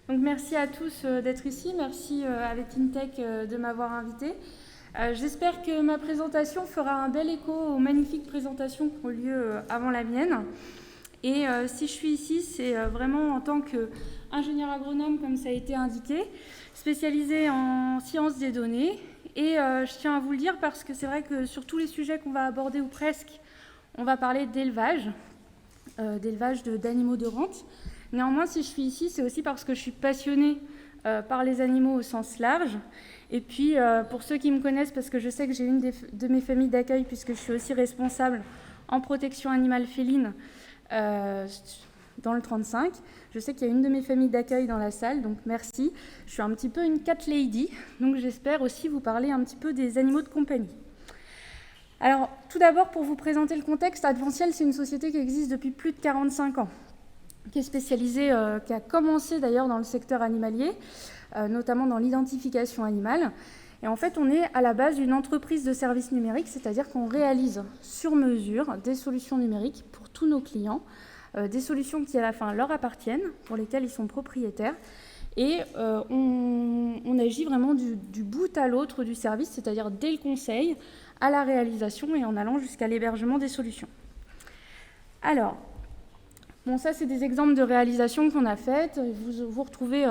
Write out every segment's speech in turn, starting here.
Donc merci à tous d'être ici, merci à l'Etintech de m'avoir invité. J'espère que ma présentation fera un bel écho aux magnifiques présentations qui ont lieu avant la mienne. Et si je suis ici, c'est vraiment en tant qu'ingénieur agronome, comme ça a été indiqué, spécialisé en sciences des données. Et je tiens à vous le dire parce que c'est vrai que sur tous les sujets qu'on va aborder, ou presque, on va parler d'élevage d'animaux de rente. Néanmoins, si je suis ici, c'est aussi parce que je suis passionnée par les animaux au sens large. Et puis, pour ceux qui me connaissent, parce que je sais que j'ai une de mes familles d'accueil, puisque je suis aussi responsable en protection animale féline dans le 35. Je sais qu'il y a une de mes familles d'accueil dans la salle, donc merci. Je suis un petit peu une cat lady, donc j'espère aussi vous parler un petit peu des animaux de compagnie. Alors, tout d'abord, pour vous présenter le contexte, Adventiel, c'est une société qui existe depuis plus de 45 ans, qui est spécialisée, qui a commencé d'ailleurs dans le secteur animalier, notamment dans l'identification animale. Et en fait, on est à la base d'une entreprise de services numériques, c'est-à-dire qu'on réalise sur mesure des solutions numériques pour tous nos clients, des solutions qui à la fin leur appartiennent, pour lesquelles ils sont propriétaires. Et on agit vraiment du bout à l'autre du service, c'est-à-dire dès le conseil, à la réalisation et en allant jusqu'à l'hébergement des solutions. Alors, bon, ça c'est des exemples de réalisations qu'on a faites. Vous retrouvez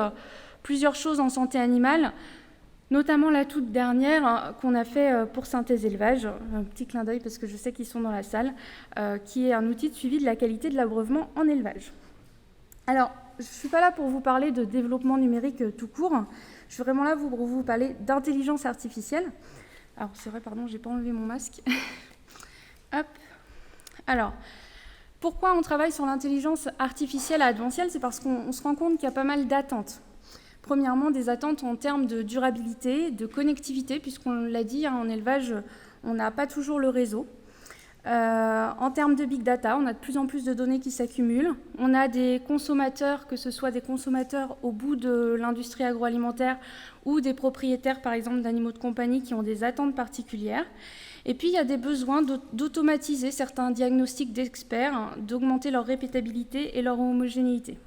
plusieurs choses en santé animale, notamment la toute dernière qu'on a fait pour Synthèse Élevage, un petit clin d'œil parce que je sais qu'ils sont dans la salle, qui est un outil de suivi de la qualité de l'abreuvement en élevage. Alors, je ne suis pas là pour vous parler de développement numérique tout court, je suis vraiment là pour vous parler d'intelligence artificielle. Alors, c'est vrai, pardon, je n'ai pas enlevé mon masque. Hop. Alors, pourquoi on travaille sur l'intelligence artificielle à Adventiel ? C'est parce qu'on se rend compte qu'il y a pas mal d'attentes. Premièrement, des attentes en termes de durabilité, de connectivité, puisqu'on l'a dit, en élevage, on n'a pas toujours le réseau. En termes de big data, on a de plus en plus de données qui s'accumulent. On a des consommateurs, que ce soit des consommateurs au bout de l'industrie agroalimentaire ou des propriétaires, par exemple, d'animaux de compagnie qui ont des attentes particulières. Et puis, il y a des besoins d'automatiser certains diagnostics d'experts, d'augmenter leur répétabilité et leur homogénéité.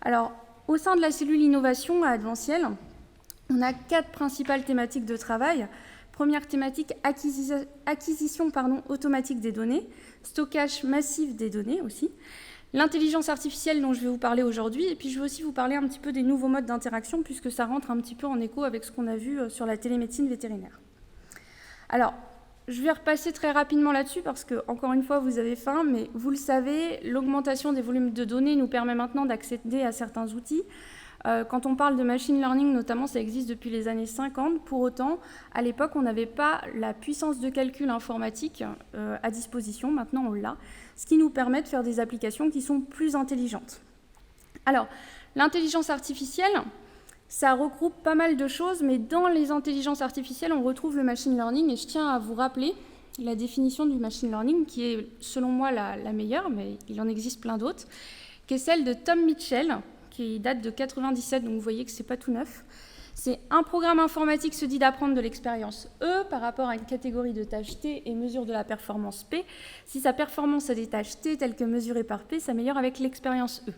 Alors, au sein de la cellule innovation à Adventiel, on a 4 principales thématiques de travail. Première thématique, acquisition automatique des données, stockage massif des données aussi, l'intelligence artificielle dont je vais vous parler aujourd'hui, et puis je vais aussi vous parler un petit peu des nouveaux modes d'interaction, puisque ça rentre un petit peu en écho avec ce qu'on a vu sur la télémédecine vétérinaire. Alors, je vais repasser très rapidement là-dessus, parce que, encore une fois, vous avez faim, mais vous le savez, l'augmentation des volumes de données nous permet maintenant d'accéder à certains outils. Quand on parle de machine learning, notamment, ça existe depuis les années 50. Pour autant, à l'époque, on n'avait pas la puissance de calcul informatique à disposition. Maintenant, on l'a, ce qui nous permet de faire des applications qui sont plus intelligentes. Alors, l'intelligence artificielle, ça regroupe pas mal de choses, mais dans les intelligences artificielles, on retrouve le machine learning. Et je tiens à vous rappeler la définition du machine learning, qui est, selon moi, la meilleure, mais il en existe plein d'autres, qui est celle de Tom Mitchell, qui date de 97, donc vous voyez que ce n'est pas tout neuf. C'est un programme informatique se dit d'apprendre de l'expérience E par rapport à une catégorie de tâches T et mesure de la performance P. Si sa performance a des tâches T telles que mesurées par P, s'améliore avec l'expérience E.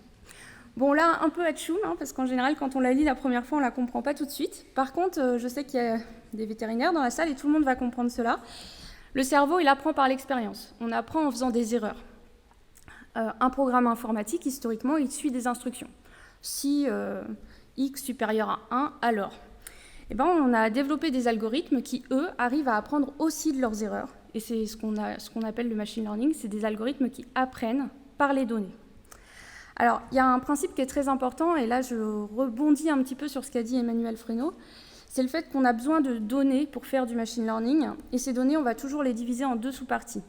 Bon, là, un peu atchoum, parce qu'en général, quand on la lit la première fois, on ne la comprend pas tout de suite. Par contre, je sais qu'il y a des vétérinaires dans la salle et tout le monde va comprendre cela. Le cerveau, il apprend par l'expérience. On apprend en faisant des erreurs. Un programme informatique, historiquement, il suit des instructions. Si x supérieur à 1, alors on a développé des algorithmes qui, eux, arrivent à apprendre aussi de leurs erreurs. Et c'est ce qu'on appelle le machine learning, c'est des algorithmes qui apprennent par les données. Alors, il y a un principe qui est très important, et là, je rebondis un petit peu sur ce qu'a dit Emmanuel Freno, c'est le fait qu'on a besoin de données pour faire du machine learning, et ces données, on va toujours les diviser en 2 sous-parties.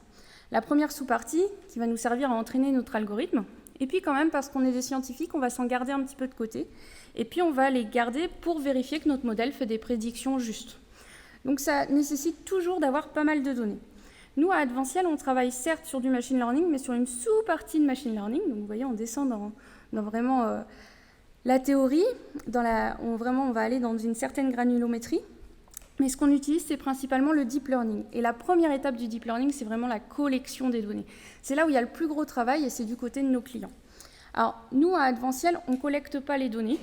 La première sous-partie, qui va nous servir à entraîner notre algorithme, et puis quand même, parce qu'on est des scientifiques, on va s'en garder un petit peu de côté. Et puis on va les garder pour vérifier que notre modèle fait des prédictions justes. Donc ça nécessite toujours d'avoir pas mal de données. Nous, à Adventiel, on travaille certes sur du machine learning, mais sur une sous-partie de machine learning. Donc vous voyez, on descend dans vraiment la théorie. On va aller dans une certaine granulométrie. Mais ce qu'on utilise, c'est principalement le deep learning. Et la première étape du deep learning, c'est vraiment la collection des données. C'est là où il y a le plus gros travail et c'est du côté de nos clients. Alors, nous, à Adventiel, on ne collecte pas les données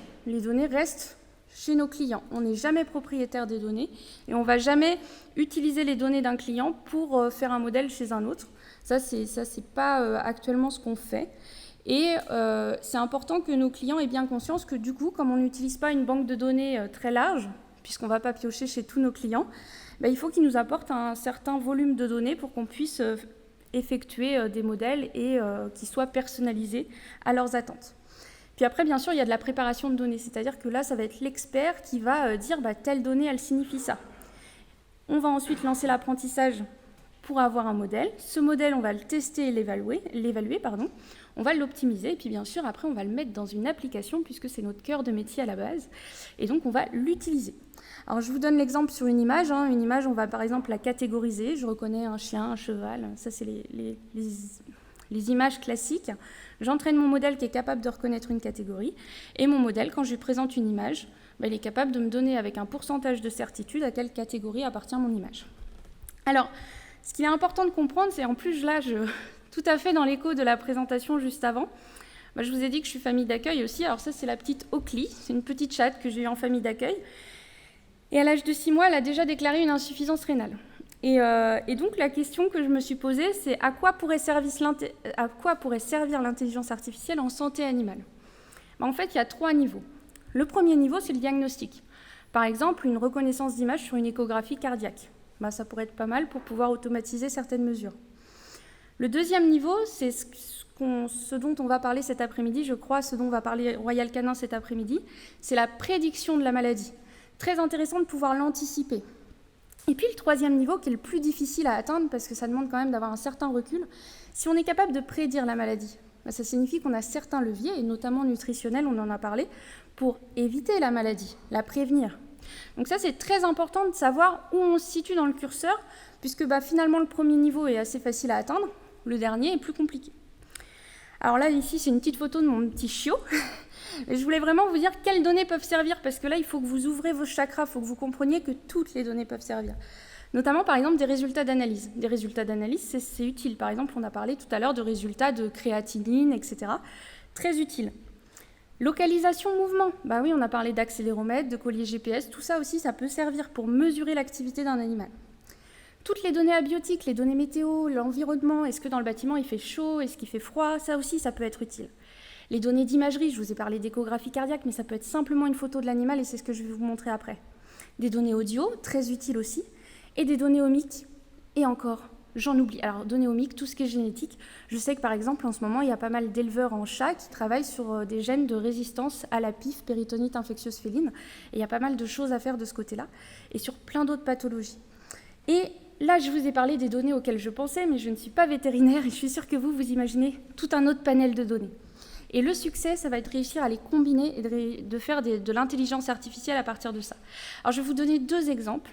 restent chez nos clients. On n'est jamais propriétaire des données et on ne va jamais utiliser les données d'un client pour faire un modèle chez un autre. Ça, c'est pas actuellement ce qu'on fait. Et c'est important que nos clients aient bien conscience que du coup, comme on n'utilise pas une banque de données très large, puisqu'on ne va pas piocher chez tous nos clients, il faut qu'ils nous apportent un certain volume de données pour qu'on puisse effectuer des modèles et qui soient personnalisés à leurs attentes. Puis après, bien sûr, il y a de la préparation de données, c'est-à-dire que là, ça va être l'expert qui va dire telle donnée, elle signifie ça. On va ensuite lancer l'apprentissage pour avoir un modèle. Ce modèle, on va le tester et l'évaluer, on va l'optimiser, et puis bien sûr, après, on va le mettre dans une application, puisque c'est notre cœur de métier à la base, et donc on va l'utiliser. Alors, je vous donne l'exemple sur une image. Une image, on va par exemple la catégoriser. Je reconnais un chien, un cheval. Ça, c'est les images classiques. J'entraîne mon modèle qui est capable de reconnaître une catégorie. Et mon modèle, quand je lui présente une image, il est capable de me donner avec un pourcentage de certitude à quelle catégorie appartient mon image. Alors, ce qu'il est important de comprendre, c'est en plus, là, tout à fait dans l'écho de la présentation juste avant, je vous ai dit que je suis famille d'accueil aussi. Alors ça, c'est la petite Oakley. C'est une petite chatte que j'ai eue en famille d'accueil. Et à l'âge de 6 mois, elle a déjà déclaré une insuffisance rénale. Et donc, la question que je me suis posée, c'est à quoi pourrait servir l'intelligence artificielle en santé animale ? En fait, il y a 3 niveaux. Le premier niveau, c'est le diagnostic. Par exemple, une reconnaissance d'image sur une échographie cardiaque. Ça pourrait être pas mal pour pouvoir automatiser certaines mesures. Le deuxième niveau, c'est ce dont on va parler cet après-midi, je crois, ce dont va parler Royal Canin cet après-midi, c'est la prédiction de la maladie. Très intéressant de pouvoir l'anticiper. Et puis le troisième niveau, qui est le plus difficile à atteindre, parce que ça demande quand même d'avoir un certain recul, si on est capable de prédire la maladie, ça signifie qu'on a certains leviers, et notamment nutritionnels, on en a parlé, pour éviter la maladie, la prévenir. Donc ça, c'est très important de savoir où on se situe dans le curseur, puisque finalement, le premier niveau est assez facile à atteindre, le dernier est plus compliqué. Alors là, ici, c'est une petite photo de mon petit chiot. Je voulais vraiment vous dire quelles données peuvent servir, parce que là, il faut que vous ouvrez vos chakras, il faut que vous compreniez que toutes les données peuvent servir. Notamment, par exemple, des résultats d'analyse. Des résultats d'analyse, c'est utile. Par exemple, on a parlé tout à l'heure de résultats de créatinine, etc. Très utile. Localisation mouvement. Oui, on a parlé d'accéléromètre, de collier GPS. Tout ça aussi, ça peut servir pour mesurer l'activité d'un animal. Toutes les données abiotiques, les données météo, l'environnement, est-ce que dans le bâtiment il fait chaud, est-ce qu'il fait froid, ça aussi, ça peut être utile. Les données d'imagerie, je vous ai parlé d'échographie cardiaque, mais ça peut être simplement une photo de l'animal et c'est ce que je vais vous montrer après. Des données audio, très utiles aussi, et des données omiques. Et encore, j'en oublie. Alors, données omiques, tout ce qui est génétique. Je sais que par exemple, en ce moment, il y a pas mal d'éleveurs en chats qui travaillent sur des gènes de résistance à la PIF, péritonite infectieuse féline. Et il y a pas mal de choses à faire de ce côté-là, et sur plein d'autres pathologies. Et là, je vous ai parlé des données auxquelles je pensais, mais je ne suis pas vétérinaire et je suis sûre que vous imaginez tout un autre panel de données. Et le succès, ça va être réussir à les combiner et de faire de l'intelligence artificielle à partir de ça. Alors, je vais vous donner deux exemples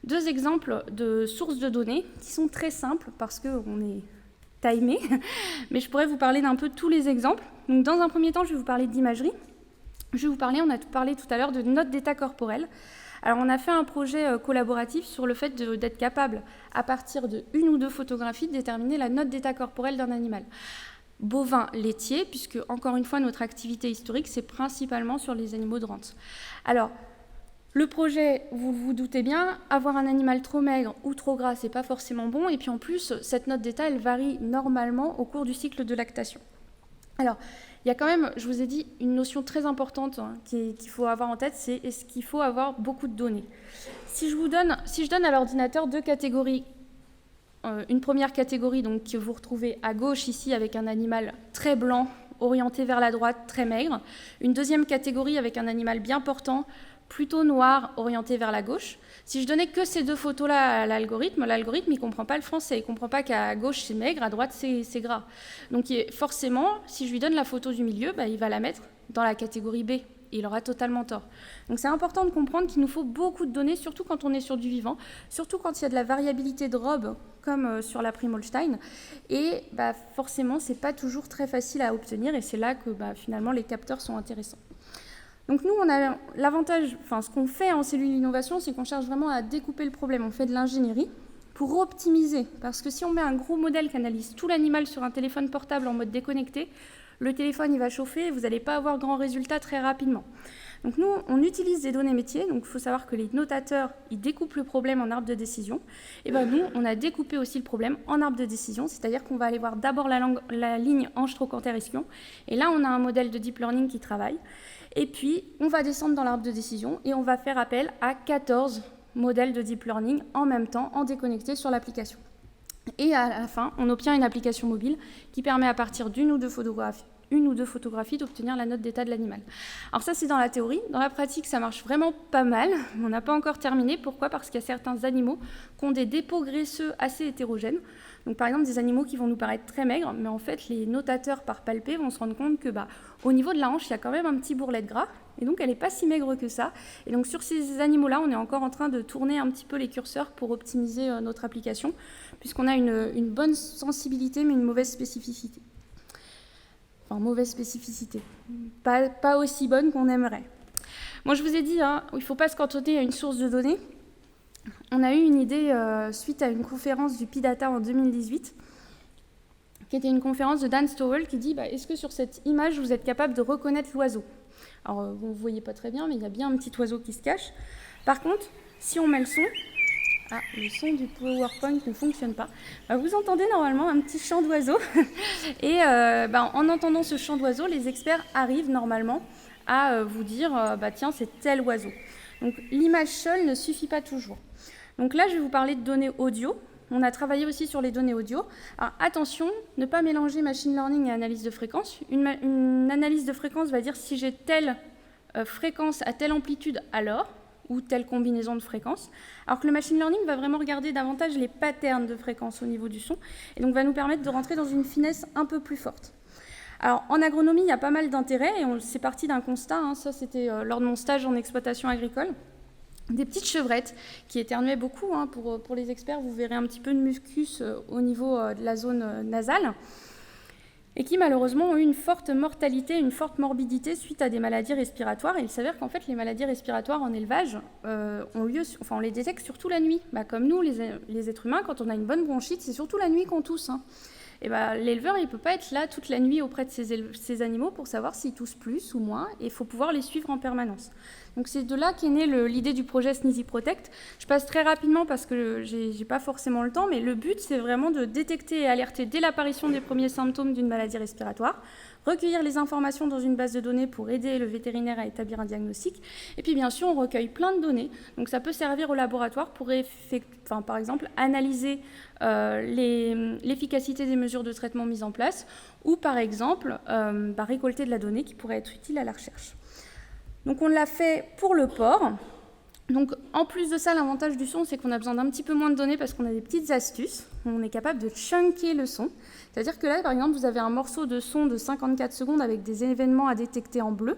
de sources de données qui sont très simples parce qu'on est timé, mais je pourrais vous parler d'un peu tous les exemples. Donc, dans un premier temps, je vais vous parler d'imagerie. On a parlé tout à l'heure de notes d'état corporel. Alors, on a fait un projet collaboratif sur le fait d'être capable, à partir de 1 ou 2 photographies, de déterminer la note d'état corporel d'un animal. Bovin, laitier, puisque, encore une fois, notre activité historique, c'est principalement sur les animaux de rente. Alors, le projet, vous vous doutez bien, avoir un animal trop maigre ou trop gras, c'est pas forcément bon, et puis en plus, cette note d'état, elle varie normalement au cours du cycle de lactation. Alors, il y a quand même, je vous ai dit, une notion très importante qu'il faut avoir en tête, c'est est-ce qu'il faut avoir beaucoup de données. Si je donne à l'ordinateur 2 catégories, une première catégorie donc, que vous retrouvez à gauche ici avec un animal très blanc, orienté vers la droite, très maigre, une deuxième catégorie avec un animal bien portant, plutôt noir, orienté vers la gauche. Si je donnais que ces 2 photos-là à l'algorithme, il ne comprend pas le français, il ne comprend pas qu'à gauche c'est maigre, à droite c'est gras. Donc forcément, si je lui donne la photo du milieu, il va la mettre dans la catégorie B. Et il aura totalement tort. Donc c'est important de comprendre qu'il nous faut beaucoup de données, surtout quand on est sur du vivant, surtout quand il y a de la variabilité de robe, comme sur la prime Holstein. Et forcément, ce n'est pas toujours très facile à obtenir, et c'est là que finalement les capteurs sont intéressants. Donc nous, on a l'avantage, ce qu'on fait en cellule d'innovation, c'est qu'on cherche vraiment à découper le problème. On fait de l'ingénierie pour optimiser, parce que si on met un gros modèle qui analyse tout l'animal sur un téléphone portable en mode déconnecté, le téléphone il va chauffer et vous n'allez pas avoir grand résultat très rapidement. Donc nous, on utilise des données métiers, donc il faut savoir que les notateurs, ils découpent le problème en arbre de décision. Et bien nous, on a découpé aussi le problème en arbre de décision, c'est-à-dire qu'on va aller voir d'abord la ligne Ange-Trochanter-Espion, et là on a un modèle de deep learning qui travaille, et puis on va descendre dans l'arbre de décision et on va faire appel à 14 modèles de deep learning en même temps, en déconnecté sur l'application. Et à la fin, on obtient une application mobile qui permet à partir d'une ou deux photographies d'obtenir la note d'état de l'animal. Alors ça, c'est dans la théorie. Dans la pratique, ça marche vraiment pas mal. On n'a pas encore terminé. Pourquoi ? Parce qu'il y a certains animaux qui ont des dépôts graisseux assez hétérogènes. Donc par exemple, des animaux qui vont nous paraître très maigres, mais en fait, les notateurs par palpé vont se rendre compte que au niveau de la hanche, il y a quand même un petit bourrelet de gras, et donc elle n'est pas si maigre que ça. Et donc sur ces animaux-là, on est encore en train de tourner un petit peu les curseurs pour optimiser notre application, puisqu'on a une bonne sensibilité, mais une mauvaise spécificité. Enfin, mauvaise spécificité. Pas aussi bonne qu'on aimerait. Moi, je vous ai dit, il ne faut pas se cantonner à une source de données. On a eu une idée suite à une conférence du PIDATA en 2018, qui était une conférence de Dan Stowell qui dit est-ce que sur cette image, vous êtes capable de reconnaître l'oiseau ? Alors, vous ne voyez pas très bien, mais il y a bien un petit oiseau qui se cache. Par contre, si on met le son... Ah, le son du PowerPoint ne fonctionne pas. Vous entendez normalement un petit chant d'oiseau. Et en entendant ce chant d'oiseau, les experts arrivent normalement à vous dire tiens, c'est tel oiseau. Donc l'image seule ne suffit pas toujours. Donc là, je vais vous parler de données audio. On a travaillé aussi sur les données audio. Alors attention, ne pas mélanger machine learning et analyse de fréquence. Une analyse de fréquence va dire si j'ai telle fréquence à telle amplitude, alors, ou telle combinaison de fréquences, alors que le machine learning va vraiment regarder davantage les patterns de fréquences au niveau du son, et donc va nous permettre de rentrer dans une finesse un peu plus forte. Alors en agronomie, il y a pas mal d'intérêts, et c'est parti d'un constat, ça c'était lors de mon stage en exploitation agricole, des petites chevrettes qui éternuaient beaucoup, pour les experts, vous verrez un petit peu de mucus au niveau de la zone nasale, et qui malheureusement ont eu une forte mortalité, une forte morbidité suite à des maladies respiratoires. Et il s'avère qu'en fait, les maladies respiratoires en élevage on les détecte surtout la nuit. Comme nous, les êtres humains, quand on a une bonne bronchite, c'est surtout la nuit qu'on tousse. Et l'éleveur, il ne peut pas être là toute la nuit auprès de ces animaux pour savoir s'ils toussent plus ou moins, et il faut pouvoir les suivre en permanence. Donc c'est de là qu'est née l'idée du projet Sneezy Protect. Je passe très rapidement parce que j'ai pas forcément le temps, mais le but, c'est vraiment de détecter et alerter dès l'apparition des premiers symptômes d'une maladie respiratoire, recueillir les informations dans une base de données pour aider le vétérinaire à établir un diagnostic, et puis bien sûr, on recueille plein de données. Donc ça peut servir au laboratoire pour, par exemple, analyser l'efficacité des mesures de traitement mises en place, ou par exemple, récolter de la donnée qui pourrait être utile à la recherche. Donc on l'a fait pour le porc. Donc en plus de ça, l'avantage du son, c'est qu'on a besoin d'un petit peu moins de données parce qu'on a des petites astuces. On est capable de chunker le son. C'est-à-dire que là, par exemple, vous avez un morceau de son de 54 secondes avec des événements à détecter en bleu.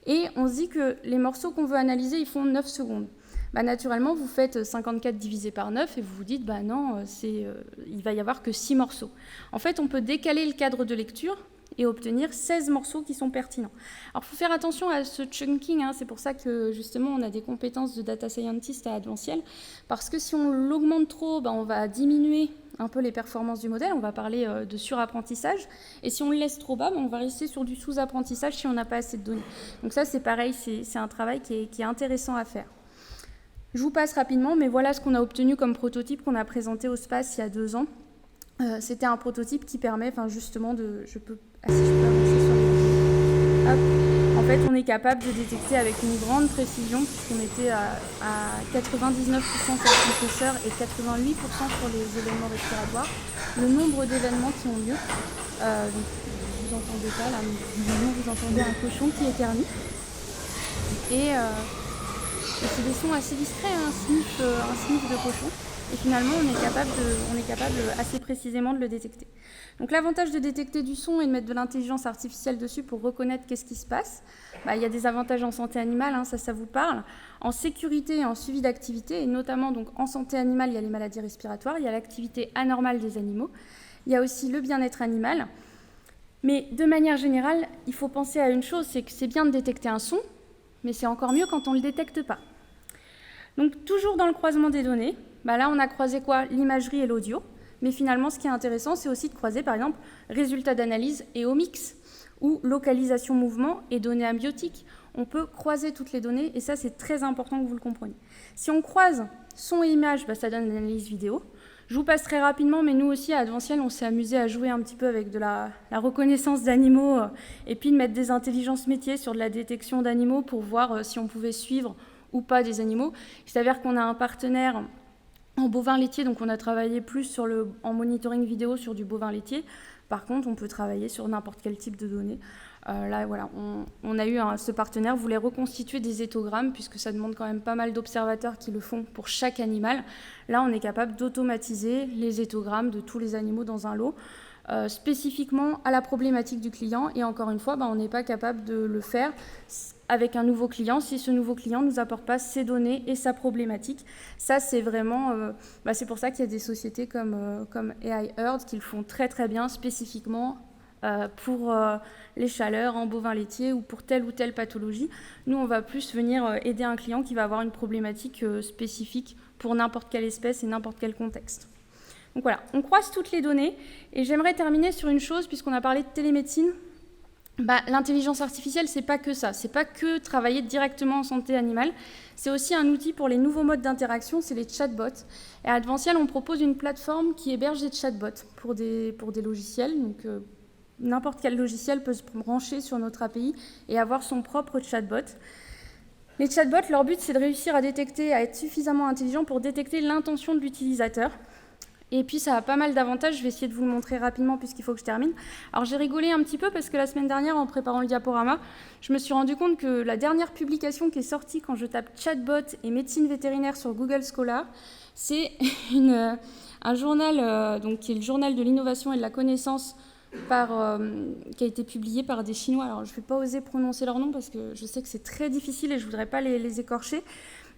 Et on se dit que les morceaux qu'on veut analyser, ils font 9 secondes. Naturellement, vous faites 54 divisé par 9 et vous vous dites, non, il va y avoir que 6 morceaux. En fait, on peut décaler le cadre de lecture et obtenir 16 morceaux qui sont pertinents. Alors, il faut faire attention à ce chunking, c'est pour ça que, justement, on a des compétences de data scientist à Adventiel, parce que si on l'augmente trop, on va diminuer un peu les performances du modèle, on va parler de surapprentissage, et si on le laisse trop bas, on va rester sur du sous-apprentissage si on n'a pas assez de données. Donc ça, c'est pareil, c'est un travail qui est intéressant à faire. Je vous passe rapidement, mais voilà ce qu'on a obtenu comme prototype qu'on a présenté au SPACE il y a 2 ans. C'était un prototype qui permet, justement, si je peux avancer sur les... Hop. En fait, on est capable de détecter avec une grande précision, puisqu'on était à 99% sur l'épaisseur et 88% sur les événements respiratoires, le nombre d'événements qui ont lieu. Donc, vous entendez pas, là, mais vous entendez un cochon qui éternue. Et c'est des sons assez discrets, un sniff de cochon. Et finalement, on est capable assez précisément de le détecter. Donc l'avantage de détecter du son et de mettre de l'intelligence artificielle dessus pour reconnaître qu'est-ce qui se passe, il y a des avantages en santé animale, ça vous parle. En sécurité et en suivi d'activité, et notamment donc, en santé animale, il y a les maladies respiratoires, il y a l'activité anormale des animaux, il y a aussi le bien-être animal. Mais de manière générale, il faut penser à une chose, c'est que c'est bien de détecter un son, mais c'est encore mieux quand on ne le détecte pas. Donc toujours dans le croisement des données, là on a croisé quoi ? L'imagerie et l'audio, mais finalement ce qui est intéressant c'est aussi de croiser par exemple résultats d'analyse et omics. ou localisation mouvement et données abiotiques. On peut croiser toutes les données, et ça, c'est très important que vous le compreniez. Si on croise son et image, ça donne une analyse vidéo. Je vous passe très rapidement, mais nous aussi, à Adventiel, on s'est amusé à jouer un petit peu avec de la reconnaissance d'animaux et puis de mettre des intelligences métiers sur de la détection d'animaux pour voir si on pouvait suivre ou pas des animaux. Il s'avère qu'on a un partenaire en bovin laitier, donc on a travaillé plus en monitoring vidéo sur du bovin laitier. Par contre, on peut travailler sur n'importe quel type de données. Là, voilà, on a eu ce partenaire voulait reconstituer des éthogrammes, puisque ça demande quand même pas mal d'observateurs qui le font pour chaque animal. Là, on est capable d'automatiser les éthogrammes de tous les animaux dans un lot, spécifiquement à la problématique du client. Et encore une fois, on n'est pas capable de le faire avec un nouveau client si ce nouveau client ne nous apporte pas ses données et sa problématique. Ça, c'est vraiment... c'est pour ça qu'il y a des sociétés comme AI Herd qui le font très très bien, spécifiquement pour les chaleurs en bovin laitier ou pour telle ou telle pathologie. Nous, on va plus venir aider un client qui va avoir une problématique spécifique pour n'importe quelle espèce et n'importe quel contexte. Donc voilà, on croise toutes les données et j'aimerais terminer sur une chose, puisqu'on a parlé de télémédecine. L'intelligence artificielle, c'est pas que ça, c'est pas que travailler directement en santé animale, c'est aussi un outil pour les nouveaux modes d'interaction, c'est les chatbots. Et à Adventiel, on propose une plateforme qui héberge des chatbots pour des logiciels, donc n'importe quel logiciel peut se brancher sur notre API et avoir son propre chatbot. Les chatbots, leur but, c'est de réussir à détecter, à être suffisamment intelligents pour détecter l'intention de l'utilisateur. Et puis, ça a pas mal d'avantages. Je vais essayer de vous le montrer rapidement puisqu'il faut que je termine. Alors, j'ai rigolé un petit peu parce que la semaine dernière, en préparant le diaporama, je me suis rendu compte que la dernière publication qui est sortie quand je tape chatbot et médecine vétérinaire sur Google Scholar, c'est un journal, qui est le journal de l'innovation et de la connaissance, qui a été publié par des Chinois. Alors, je ne vais pas oser prononcer leur nom parce que je sais que c'est très difficile et je ne voudrais pas les écorcher.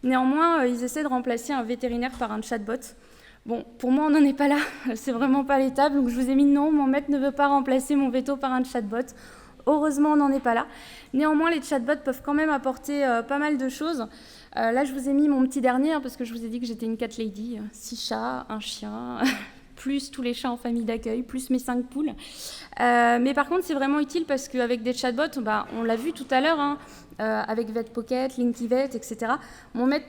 Néanmoins, ils essaient de remplacer un vétérinaire par un chatbot. Bon, pour moi, on n'en est pas là, c'est vraiment pas l'étape, donc je vous ai mis non, mon maître ne veut pas remplacer mon veto par un chatbot. Heureusement, on n'en est pas là. Néanmoins, les chatbots peuvent quand même apporter pas mal de choses. Là, je vous ai mis mon petit dernier, parce que je vous ai dit que j'étais une cat lady, 6 chats, un chien, plus tous les chats en famille d'accueil, plus mes 5 poules. Mais par contre, c'est vraiment utile parce qu'avec des chatbots, on l'a vu tout à l'heure, avec VetPocket, LinkyVet, etc. Mon maître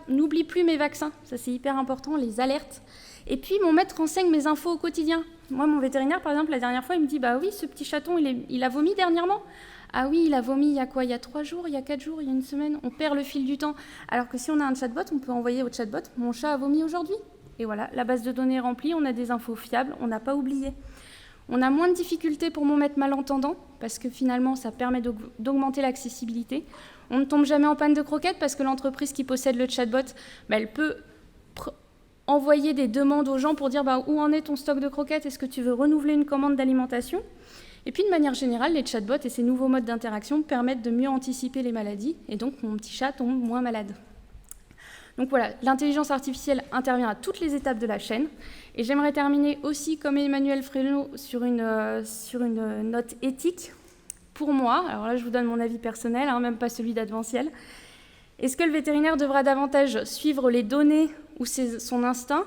n'oublie plus mes vaccins, ça c'est hyper important, les alertes. Et puis mon maître renseigne mes infos au quotidien. Moi, mon vétérinaire, par exemple, la dernière fois, il me dit « Bah oui, ce petit chaton, il a vomi dernièrement ?» Ah oui, il a vomi il y a quoi? Il y a 3 jours, il y a 4 jours, il y a une semaine. On perd le fil du temps. Alors que si on a un chatbot, on peut envoyer au chatbot « Mon chat a vomi aujourd'hui ?» Et voilà, la base de données est remplie, on a des infos fiables, on n'a pas oublié. On a moins de difficultés pour mon maître malentendant, parce que finalement, ça permet d'augmenter l'accessibilité. On ne tombe jamais en panne de croquettes, parce que l'entreprise qui possède le chatbot, elle peut envoyer des demandes aux gens pour dire où en est ton stock de croquettes, est-ce que tu veux renouveler une commande d'alimentation? Et puis, de manière générale, les chatbots et ces nouveaux modes d'interaction permettent de mieux anticiper les maladies, et donc mon petit chat tombe moins malade. Donc voilà, l'intelligence artificielle intervient à toutes les étapes de la chaîne. Et j'aimerais terminer aussi, comme Emmanuel Frelot, sur une note éthique. Pour moi, alors là je vous donne mon avis personnel, même pas celui d'Adventiel. Est-ce que le vétérinaire devra davantage suivre les données ou son instinct?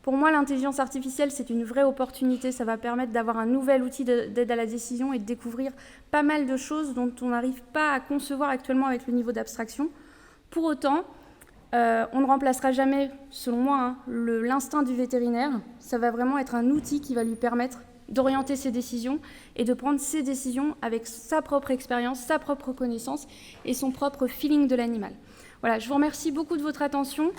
Pour moi, l'intelligence artificielle, c'est une vraie opportunité. Ça va permettre d'avoir un nouvel outil d'aide à la décision et de découvrir pas mal de choses dont on n'arrive pas à concevoir actuellement avec le niveau d'abstraction. Pour autant, on ne remplacera jamais, selon moi, l'instinct du vétérinaire. Ça va vraiment être un outil qui va lui permettre d'orienter ses décisions et de prendre ses décisions avec sa propre expérience, sa propre connaissance et son propre feeling de l'animal. Voilà, je vous remercie beaucoup de votre attention.